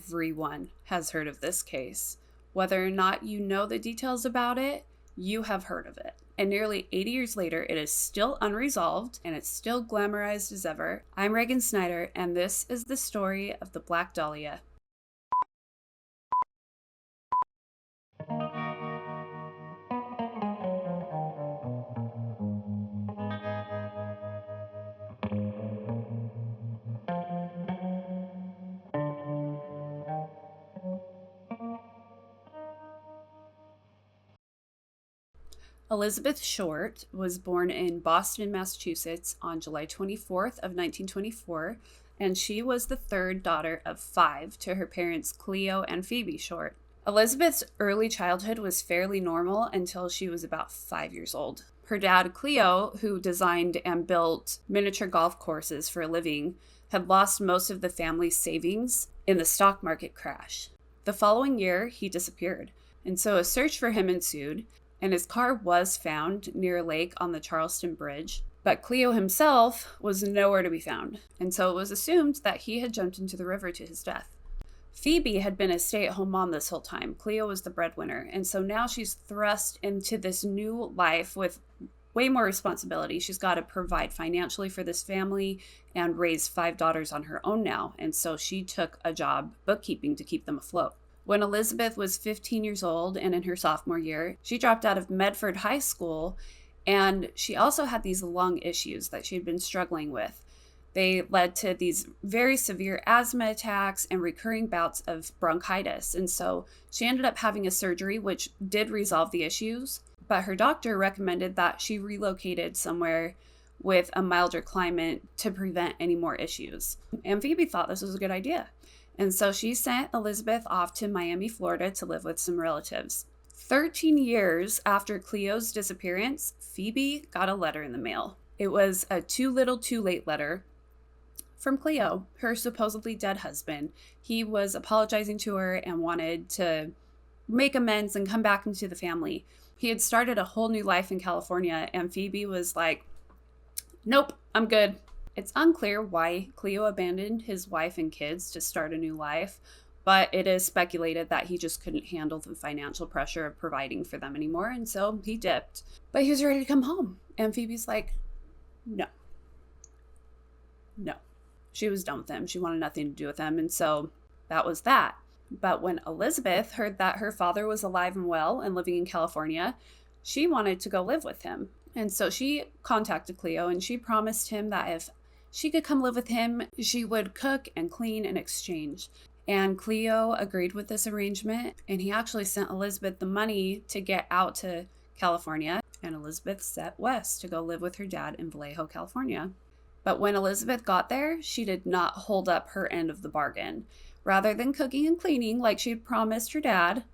everyone has heard of this case. Whether or not you know the details about it, you have heard of it. And nearly 80 years later, it is still unresolved and it's still glamorized as ever. I'm Reagan Snyder, and this is the story of the Black Dahlia. Elizabeth Short was born in Boston, Massachusetts on July 24th of 1924, and she was the third daughter of 5 to her parents Cleo and Phoebe Short. Elizabeth's early childhood was fairly normal until she was about 5 years old. Her dad, Cleo, who designed and built miniature golf courses for a living, had lost most of the family's savings in the stock market crash. The following year, he disappeared, and so a search for him ensued, and his car was found near a lake on the Charleston Bridge. But Cleo himself was nowhere to be found, and so it was assumed that he had jumped into the river to his death. Phoebe had been a stay-at-home mom this whole time. Cleo was the breadwinner, and so now she's thrust into this new life with way more responsibility. She's got to provide financially for this family and raise 5 daughters on her own now, and so she took a job bookkeeping to keep them afloat. When Elizabeth was 15 years old and in her sophomore year, she dropped out of Medford High School, and she also had these lung issues that she had been struggling with. They led to these very severe asthma attacks and recurring bouts of bronchitis, and so she ended up having a surgery which did resolve the issues, but her doctor recommended that she relocated somewhere with a milder climate to prevent any more issues. And Phoebe thought this was a good idea. And so she sent Elizabeth off to Miami, Florida to live with some relatives. 13 years after Cleo's disappearance, Phoebe got a letter in the mail. It was a too little too late letter from Cleo, her supposedly dead husband. He was apologizing to her and wanted to make amends and come back into the family. He had started a whole new life in California, and Phoebe was like, nope, I'm good. It's unclear why Cleo abandoned his wife and kids to start a new life, but it is speculated that he just couldn't handle the financial pressure of providing for them anymore, and so he dipped. But he was ready to come home, and Phoebe's like, no. She was done with him. She wanted nothing to do with him, and so that was that. But when Elizabeth heard that her father was alive and well and living in California, she wanted to go live with him. And so she contacted Cleo, and she promised him that if she could come live with him, she would cook and clean in exchange. And Cleo agreed with this arrangement, and he actually sent Elizabeth the money to get out to California, and Elizabeth set west to go live with her dad in Vallejo, California. But when Elizabeth got there, she did not hold up her end of the bargain. Rather than cooking and cleaning like she had promised her dad,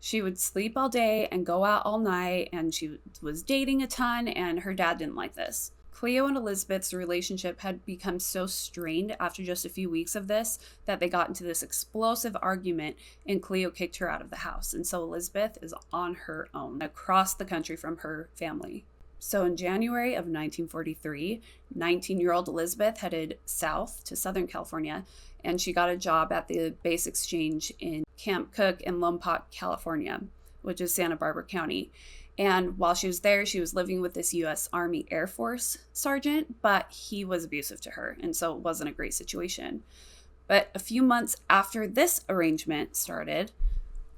she would sleep all day and go out all night, and she was dating a ton, and her dad didn't like this. Cleo and Elizabeth's relationship had become so strained after just a few weeks of this that they got into this explosive argument, and Cleo kicked her out of the house. And so Elizabeth is on her own across the country from her family. So in January of 1943, 19-year-old Elizabeth headed south to Southern California, and she got a job at the base exchange in Camp Cook in Lompoc, California, which is Santa Barbara County. And while she was there, she was living with this U.S. Army Air Force sergeant, but he was abusive to her, and so it wasn't a great situation. But a few months after this arrangement started,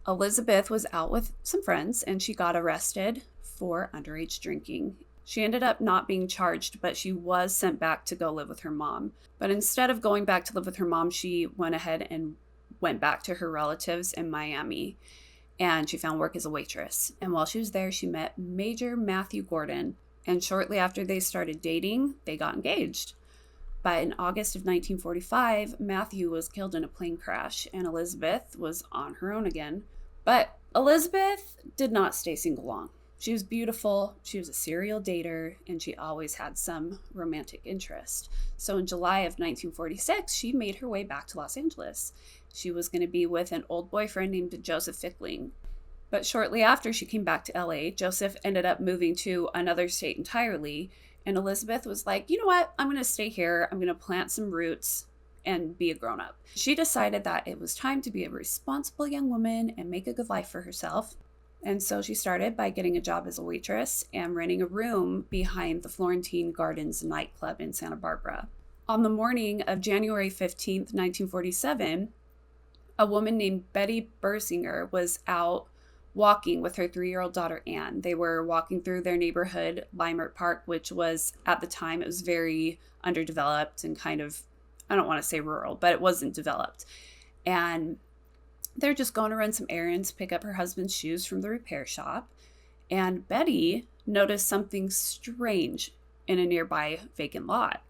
Elizabeth was out with some friends, and she got arrested for underage drinking. She ended up not being charged, but she was sent back to go live with her mom. But instead of going back to live with her mom, she went ahead and went back to her relatives in Miami. And she found work as a waitress. And while she was there, she met Major Matthew Gordon. And shortly after they started dating, they got engaged. But in August of 1945, Matthew was killed in a plane crash, and Elizabeth was on her own again. But Elizabeth did not stay single long. She was beautiful, she was a serial dater, and she always had some romantic interest. So in July of 1946, she made her way back to Los Angeles. She was going to be with an old boyfriend named Joseph Fickling. But shortly after she came back to LA, Joseph ended up moving to another state entirely, and Elizabeth was like, you know what, I'm going to stay here, I'm going to plant some roots, and be a grown-up. She decided that it was time to be a responsible young woman and make a good life for herself. And so she started by getting a job as a waitress and renting a room behind the Florentine Gardens nightclub in Santa Barbara. On the morning of January 15th, 1947, a woman named Betty Bersinger was out walking with her 3-year-old daughter, Anne. They were walking through their neighborhood, Limert Park, which was, at the time, it was very underdeveloped and kind of, I don't want to say rural, but it wasn't developed. And they're just going to run some errands, pick up her husband's shoes from the repair shop. And Betty noticed something strange in a nearby vacant lot.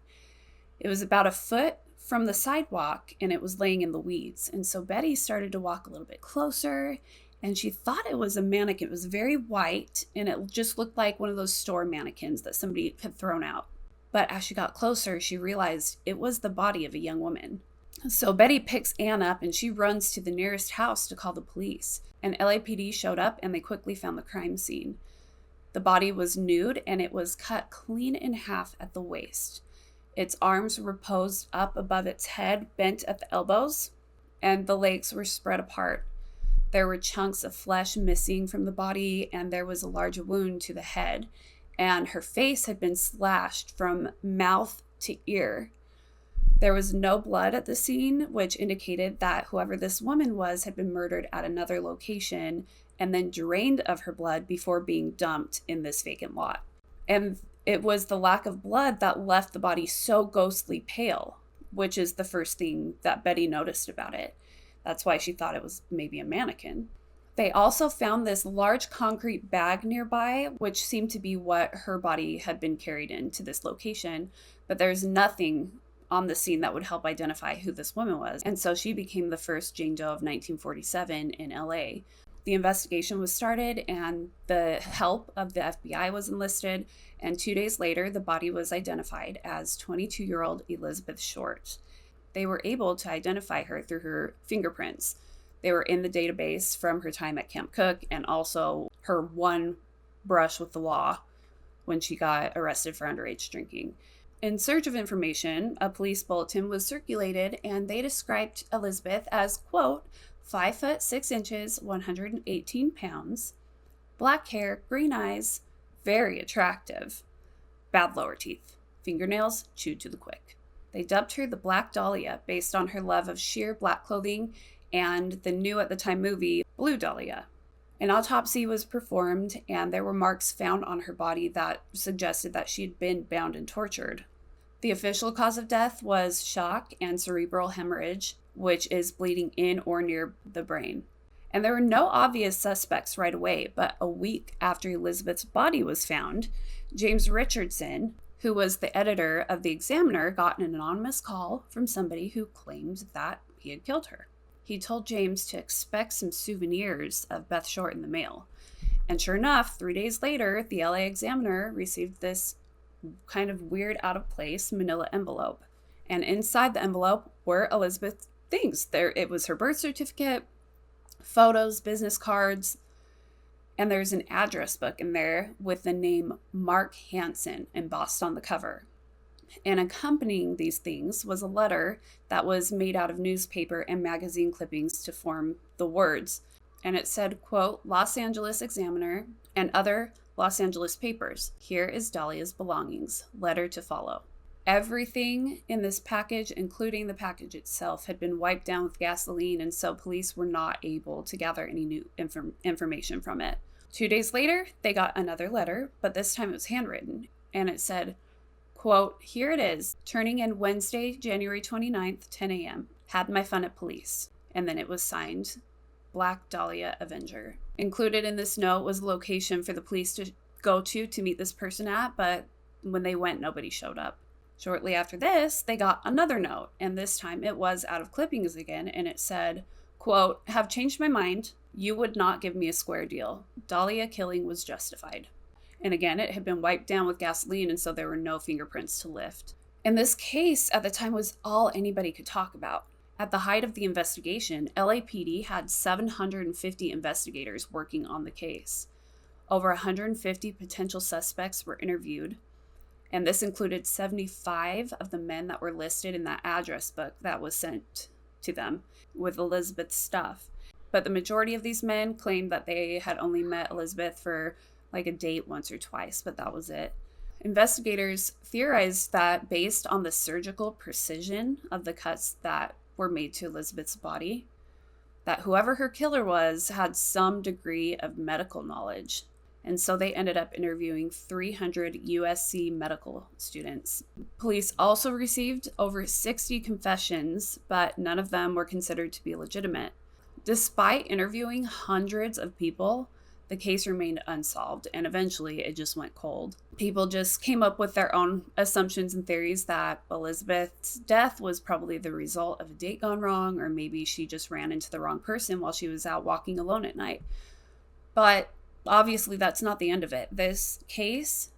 It was about a foot from the sidewalk and it was laying in the weeds. And so Betty started to walk a little bit closer and she thought it was a mannequin. It was very white and it just looked like one of those store mannequins that somebody had thrown out. But as she got closer, she realized it was the body of a young woman. So Betty picks Anne up and she runs to the nearest house to call the police. And LAPD showed up and they quickly found the crime scene. The body was nude and it was cut clean in half at the waist. Its arms were posed up above its head, bent at the elbows, and the legs were spread apart. There were chunks of flesh missing from the body and there was a large wound to the head. And her face had been slashed from mouth to ear. There was no blood at the scene, which indicated that whoever this woman was had been murdered at another location and then drained of her blood before being dumped in this vacant lot. And it was the lack of blood that left the body so ghostly pale, which is the first thing that Betty noticed about it. That's why she thought it was maybe a mannequin. They also found this large concrete bag nearby, which seemed to be what her body had been carried into this location, but there's nothing on the scene that would help identify who this woman was. And so she became the first Jane Doe of 1947 in LA. The investigation was started and the help of the FBI was enlisted. And 2 days later, the body was identified as 22-year-old Elizabeth Short. They were able to identify her through her fingerprints. They were in the database from her time at Camp Cook and also her one brush with the law when she got arrested for underage drinking. In search of information, a police bulletin was circulated and they described Elizabeth as, quote, 5 foot 6 inches, 118 pounds, black hair, green eyes, very attractive, bad lower teeth, fingernails chewed to the quick. They dubbed her the Black Dahlia based on her love of sheer black clothing and the new at the time movie Blue Dahlia. An autopsy was performed and there were marks found on her body that suggested that she had been bound and tortured. The official cause of death was shock and cerebral hemorrhage, which is bleeding in or near the brain. And there were no obvious suspects right away, but a week after Elizabeth's body was found, James Richardson, who was the editor of the Examiner, got an anonymous call from somebody who claimed that he had killed her. He told James to expect some souvenirs of Beth Short in the mail. And sure enough, 3 days later, the LA Examiner received this kind of weird, out-of-place manila envelope. And inside the envelope were Elizabeth's things. It was her birth certificate, photos, business cards, and there's an address book in there with the name Mark Hansen embossed on the cover. And accompanying these things was a letter that was made out of newspaper and magazine clippings to form the words. And it said, quote, Los Angeles Examiner and other Los Angeles papers. Here is Dahlia's belongings. Letter to follow. Everything in this package, including the package itself, had been wiped down with gasoline, and so police were not able to gather any new information from it. 2 days later, they got another letter, but this time it was handwritten, and it said, quote, here it is, turning in Wednesday, January 29th, 10 a.m. Had my fun at police. And then it was signed, Black Dahlia Avenger. Included in this note was a location for the police to go to meet this person at, but when they went, nobody showed up. Shortly after this, they got another note, and this time it was out of clippings again, and it said, quote, have changed my mind. You would not give me a square deal. Dahlia killing was justified. And again, it had been wiped down with gasoline, and so there were no fingerprints to lift. And this case at the time was all anybody could talk about. At the height of the investigation, LAPD had 750 investigators working on the case. Over 150 potential suspects were interviewed. And this included 75 of the men that were listed in that address book that was sent to them with Elizabeth's stuff. But the majority of these men claimed that they had only met Elizabeth for like a date once or twice, but that was it. Investigators theorized that based on the surgical precision of the cuts that were made to Elizabeth's body, that whoever her killer was had some degree of medical knowledge. And so they ended up interviewing 300 USC medical students. Police also received over 60 confessions, but none of them were considered to be legitimate. Despite interviewing hundreds of people, the case remained unsolved, and eventually it just went cold. People just came up with their own assumptions and theories that Elizabeth's death was probably the result of a date gone wrong, or maybe she just ran into the wrong person while she was out walking alone at night. But obviously, that's not the end of it. This case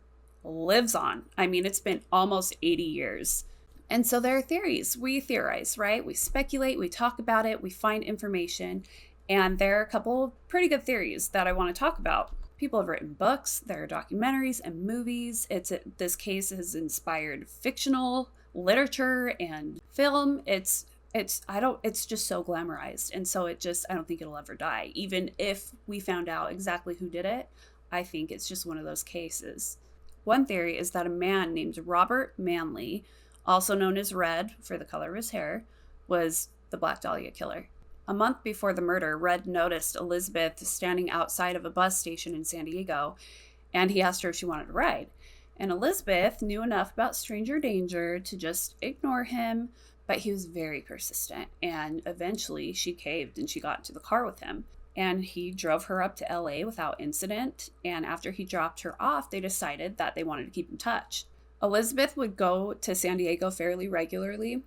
lives on. I mean, it's been almost 80 years. And so there are theories. We theorize, right? We speculate, we talk about it, we find information. And there are a couple of pretty good theories that I want to talk about. People have written books, there are documentaries and movies. This case has inspired fictional literature and film. It's just so glamorized. And so I don't think it'll ever die. Even if we found out exactly who did it, I think it's just one of those cases. One theory is that a man named Robert Manley, also known as Red for the color of his hair, was the Black Dahlia killer. A month before the murder, Red noticed Elizabeth standing outside of a bus station in San Diego, and he asked her if she wanted a ride. And Elizabeth knew enough about stranger danger to just ignore him, but he was very persistent, and eventually she caved and she got into the car with him. And he drove her up to LA without incident, and after he dropped her off, they decided that they wanted to keep in touch. Elizabeth would go to San Diego fairly regularly,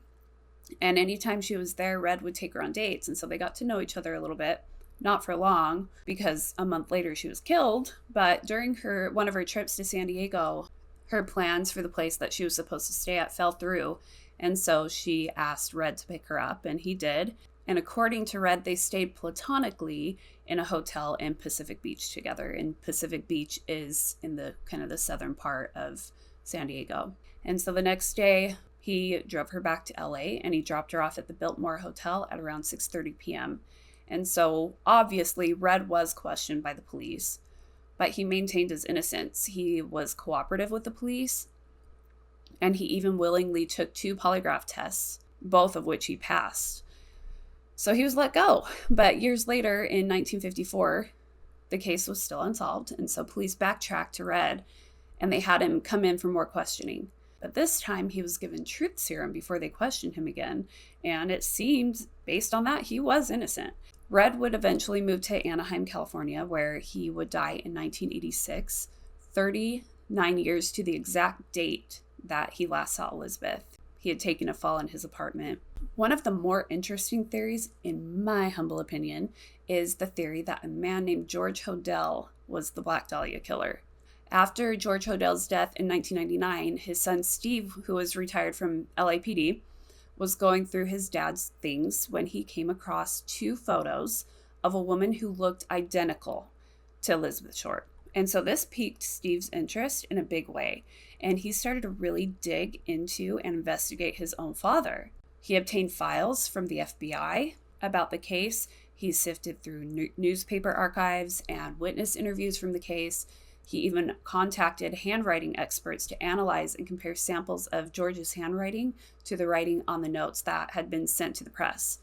and anytime she was there, Red would take her on dates, and so they got to know each other a little bit. Not for long, because a month later she was killed, but during one of her trips to San Diego, her plans for the place that she was supposed to stay at fell through, and so she asked Red to pick her up, and he did. And according to Red, they stayed platonically in a hotel in Pacific Beach together, and Pacific Beach is in the kind of the southern part of San Diego. And so the next day, he drove her back to LA, and he dropped her off at the Biltmore Hotel at around 6:30 p.m. And so obviously Red was questioned by the police, but he maintained his innocence. He was cooperative with the police, and he even willingly took 2 polygraph tests, both of which he passed. So he was let go. But years later, in 1954, the case was still unsolved, and so police backtracked to Red, and they had him come in for more questioning. But this time he was given truth serum before they questioned him again, and it seemed, based on that, he was innocent. Red would eventually move to Anaheim, California, where he would die in 1986, 39 years to the exact date that he last saw Elizabeth. He had taken a fall in his apartment. One of the more interesting theories, in my humble opinion, is the theory that a man named George Hodel was the Black Dahlia killer. After George Hodel's death in 1999, his son Steve, who was retired from LAPD, was going through his dad's things when he came across 2 photos of a woman who looked identical to Elizabeth Short. And so this piqued Steve's interest in a big way, and he started to really dig into and investigate his own father. He obtained files from the FBI about the case. He sifted through newspaper archives and witness interviews from the case. He even contacted handwriting experts to analyze and compare samples of George's handwriting to the writing on the notes that had been sent to the press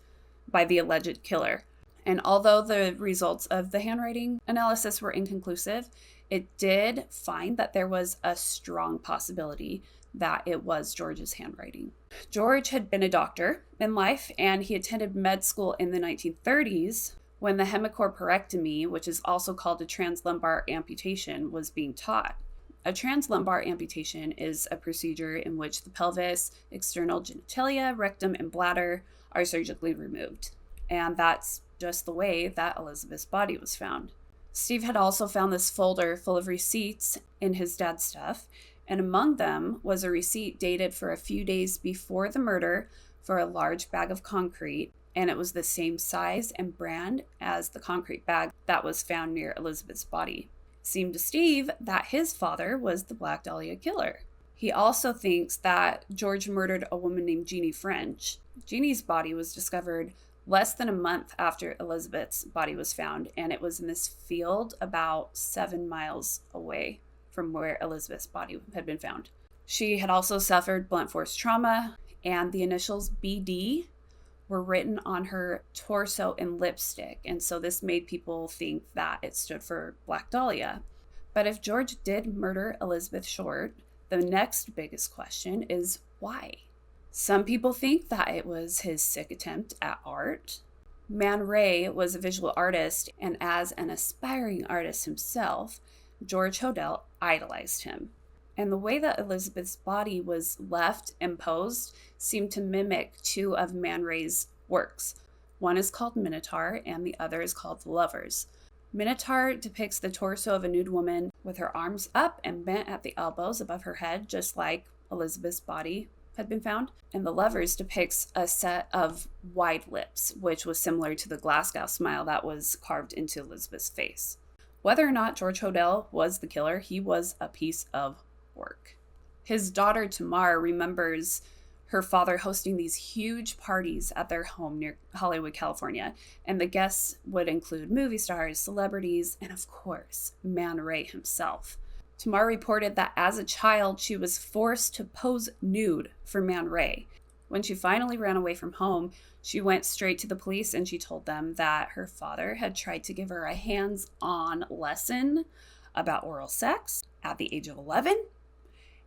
by the alleged killer. And although the results of the handwriting analysis were inconclusive, it did find that there was a strong possibility that it was George's handwriting. George had been a doctor in life, and he attended med school in the 1930s when the hemicorporectomy, which is also called a translumbar amputation, was being taught. A translumbar amputation is a procedure in which the pelvis, external genitalia, rectum, and bladder are surgically removed. And that's just the way that Elizabeth's body was found. Steve had also found this folder full of receipts in his dad's stuff, and among them was a receipt dated for a few days before the murder for a large bag of concrete, and it was the same size and brand as the concrete bag that was found near Elizabeth's body. It seemed to Steve that his father was the Black Dahlia killer. He also thinks that George murdered a woman named Jeannie French. Jeannie's body was discovered less than a month after Elizabeth's body was found, and it was in this field about 7 miles away from where Elizabeth's body had been found. She had also suffered blunt force trauma, and the initials BD were written on her torso in lipstick, and so this made people think that it stood for Black Dahlia. But if George did murder Elizabeth Short, the next biggest question is why? Some people think that it was his sick attempt at art. Man Ray was a visual artist, and as an aspiring artist himself, George Hodel idolized him. And the way that Elizabeth's body was left and posed seemed to mimic two of Man Ray's works. One is called Minotaur, and the other is called The Lovers. Minotaur depicts the torso of a nude woman with her arms up and bent at the elbows above her head, just like Elizabeth's body had been found. And The Lovers depicts a set of wide lips, which was similar to the Glasgow smile that was carved into Elizabeth's face. Whether or not George Hodel was the killer, he was a piece of work. His daughter Tamar remembers her father hosting these huge parties at their home near Hollywood, California, and the guests would include movie stars, celebrities, and of course, Man Ray himself. Tamar reported that as a child, she was forced to pose nude for Man Ray. When she finally ran away from home, she went straight to the police and she told them that her father had tried to give her a hands-on lesson about oral sex at the age of 11,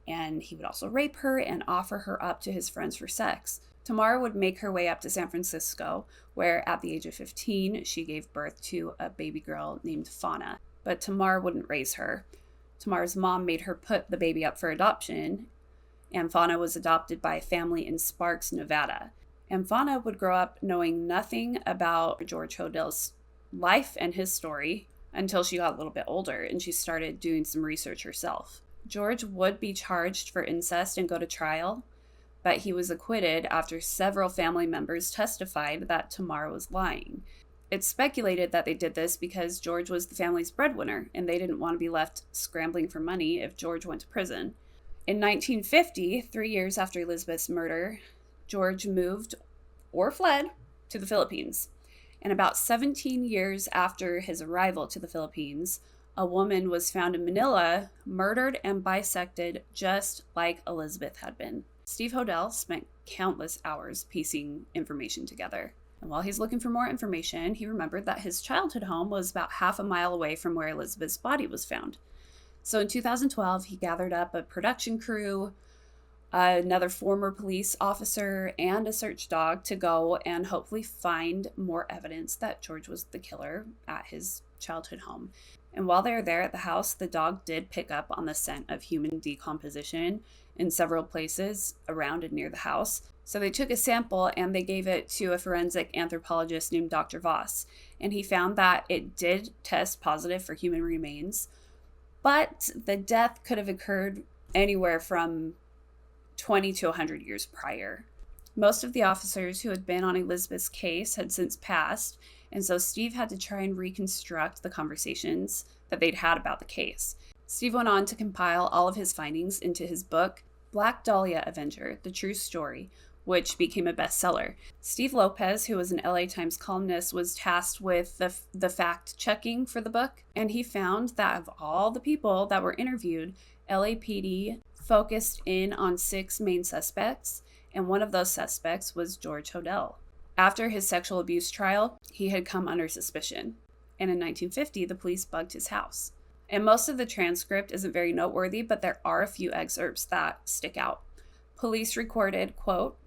and he would also rape her and offer her up to his friends for sex. Tamar would make her way up to San Francisco, where at the age of 15, she gave birth to a baby girl named Fauna. But Tamar wouldn't raise her. Tamar's mom made her put the baby up for adoption, and Fauna was adopted by a family in Sparks, Nevada. And Fauna would grow up knowing nothing about George Hodel's life and his story until she got a little bit older and she started doing some research herself. George would be charged for incest and go to trial, but he was acquitted after several family members testified that Tamar was lying. It's speculated that they did this because George was the family's breadwinner, and they didn't want to be left scrambling for money if George went to prison. In 1950, 3 years after Elizabeth's murder, George moved or fled to the Philippines. And about 17 years after his arrival to the Philippines, a woman was found in Manila, murdered and bisected just like Elizabeth had been. Steve Hodel spent countless hours piecing information together. And while he's looking for more information, he remembered that his childhood home was about half a mile away from where Elizabeth's body was found. So in 2012, he gathered up a production crew, another former police officer, and a search dog to go and hopefully find more evidence that George was the killer at his childhood home. And while they were there at the house, the dog did pick up on the scent of human decomposition in several places around and near the house. So they took a sample and they gave it to a forensic anthropologist named Dr. Voss. And he found that it did test positive for human remains, but the death could have occurred anywhere from 20 to 100 years prior. Most of the officers who had been on Elizabeth's case had since passed, and so Steve had to try and reconstruct the conversations that they'd had about the case. Steve went on to compile all of his findings into his book, Black Dahlia Avenger, The True Story, which became a bestseller. Steve Lopez, who was an LA Times columnist, was tasked with the fact-checking for the book, and he found that of all the people that were interviewed, LAPD focused in on 6 main suspects, and one of those suspects was George Hodel. After his sexual abuse trial, he had come under suspicion, and in 1950, the police bugged his house. And most of the transcript isn't very noteworthy, but there are a few excerpts that stick out. Police recorded, quote,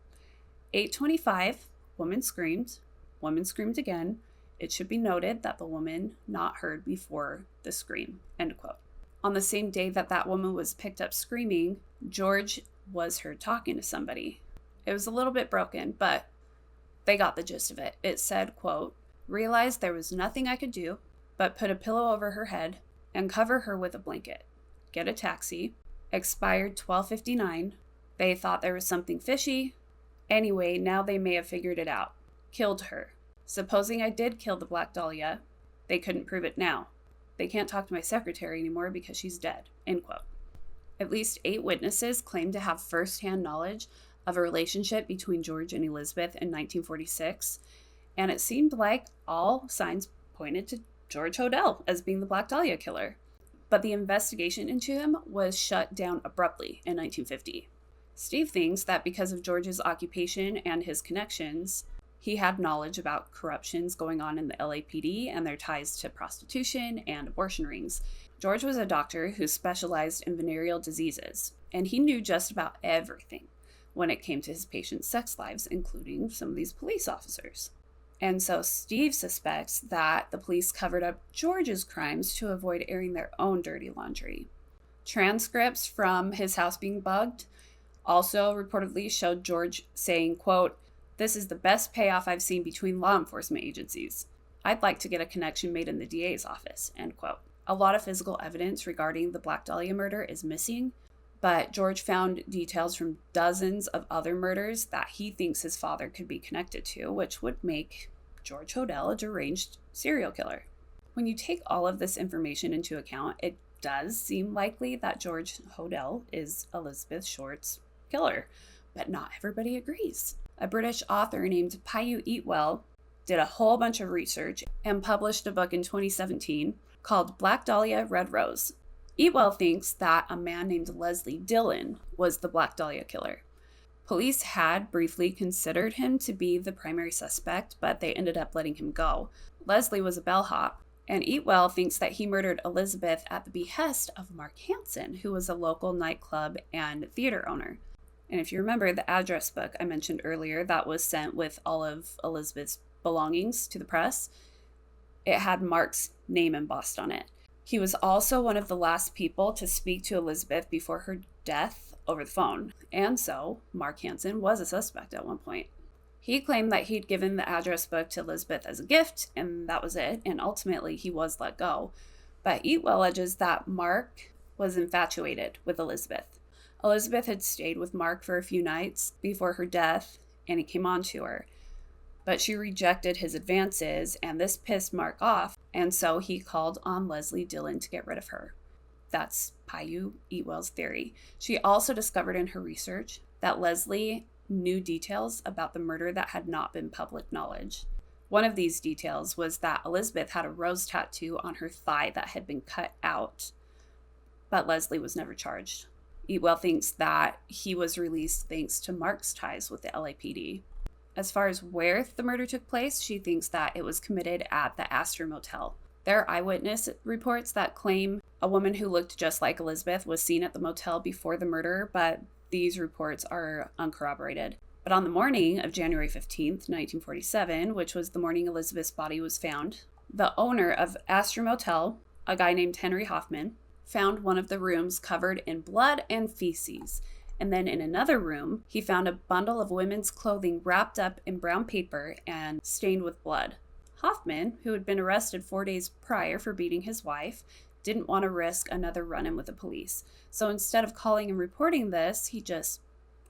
8:25, woman screamed again. It should be noted that the woman not heard before the scream, end quote. On the same day that that woman was picked up screaming, George was heard talking to somebody. It was a little bit broken, but they got the gist of it. It said, quote, realized there was nothing I could do but put a pillow over her head and cover her with a blanket. Get a taxi. Expired 12:59. They thought there was something fishy. Anyway, now they may have figured it out. Killed her. Supposing I did kill the Black Dahlia, they couldn't prove it now. They can't talk to my secretary anymore because she's dead, end quote. At least 8 witnesses claimed to have firsthand knowledge of a relationship between George and Elizabeth in 1946, and it seemed like all signs pointed to George Hodel as being the Black Dahlia killer. But the investigation into him was shut down abruptly in 1950. Steve thinks that because of George's occupation and his connections, he had knowledge about corruptions going on in the LAPD and their ties to prostitution and abortion rings. George was a doctor who specialized in venereal diseases, and he knew just about everything when it came to his patients' sex lives, including some of these police officers. And so Steve suspects that the police covered up George's crimes to avoid airing their own dirty laundry. Transcripts from his house being bugged also reportedly showed George saying, quote, "This is the best payoff I've seen between law enforcement agencies. I'd like to get a connection made in the DA's office," end quote. A lot of physical evidence regarding the Black Dahlia murder is missing, but George found details from dozens of other murders that he thinks his father could be connected to, which would make George Hodel a deranged serial killer. When you take all of this information into account, it does seem likely that George Hodel is Elizabeth Short's killer, but not everybody agrees. A British author named Paiu Eatwell did a whole bunch of research and published a book in 2017 called Black Dahlia Red Rose. Eatwell thinks that a man named Leslie Dillon was the Black Dahlia killer. Police had briefly considered him to be the primary suspect, but they ended up letting him go. Leslie was a bellhop, and Eatwell thinks that he murdered Elizabeth at the behest of Mark Hansen, who was a local nightclub and theater owner. And if you remember the address book I mentioned earlier that was sent with all of Elizabeth's belongings to the press, it had Mark's name embossed on it. He was also one of the last people to speak to Elizabeth before her death over the phone, and so Mark Hansen was a suspect at one point. He claimed that he'd given the address book to Elizabeth as a gift, and that was it, and ultimately he was let go. But Eatwell alleges that Mark was infatuated with Elizabeth. Elizabeth had stayed with Mark for a few nights before her death, and he came on to her. But she rejected his advances, and this pissed Mark off, and so he called on Leslie Dillon to get rid of her. That's Paiu Eatwell's theory. She also discovered in her research that Leslie knew details about the murder that had not been public knowledge. One of these details was that Elizabeth had a rose tattoo on her thigh that had been cut out, but Leslie was never charged. Eatwell thinks that he was released thanks to Mark's ties with the LAPD. As far as where the murder took place, she thinks that it was committed at the Astor Motel. There are eyewitness reports that claim a woman who looked just like Elizabeth was seen at the motel before the murder, but these reports are uncorroborated. But on the morning of January 15th, 1947, which was the morning Elizabeth's body was found, the owner of Astor Motel, a guy named Henry Hoffman, found one of the rooms covered in blood and feces. And then in another room, he found a bundle of women's clothing wrapped up in brown paper and stained with blood. Hoffman, who had been arrested 4 days prior for beating his wife, didn't want to risk another run-in with the police. So instead of calling and reporting this, he just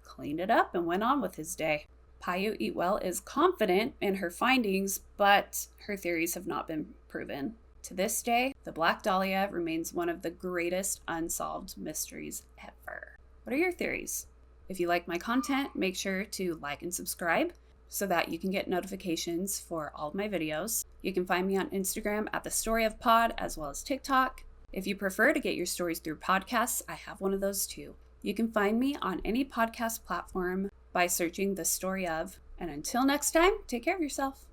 cleaned it up and went on with his day. Paiu Eatwell is confident in her findings, but her theories have not been proven. To this day, the Black Dahlia remains one of the greatest unsolved mysteries ever. What are your theories? If you like my content, make sure to like and subscribe so that you can get notifications for all of my videos. You can find me on Instagram at The Story of Pod, as well as TikTok. If you prefer to get your stories through podcasts, I have one of those too. You can find me on any podcast platform by searching The Story of. And until next time, take care of yourself.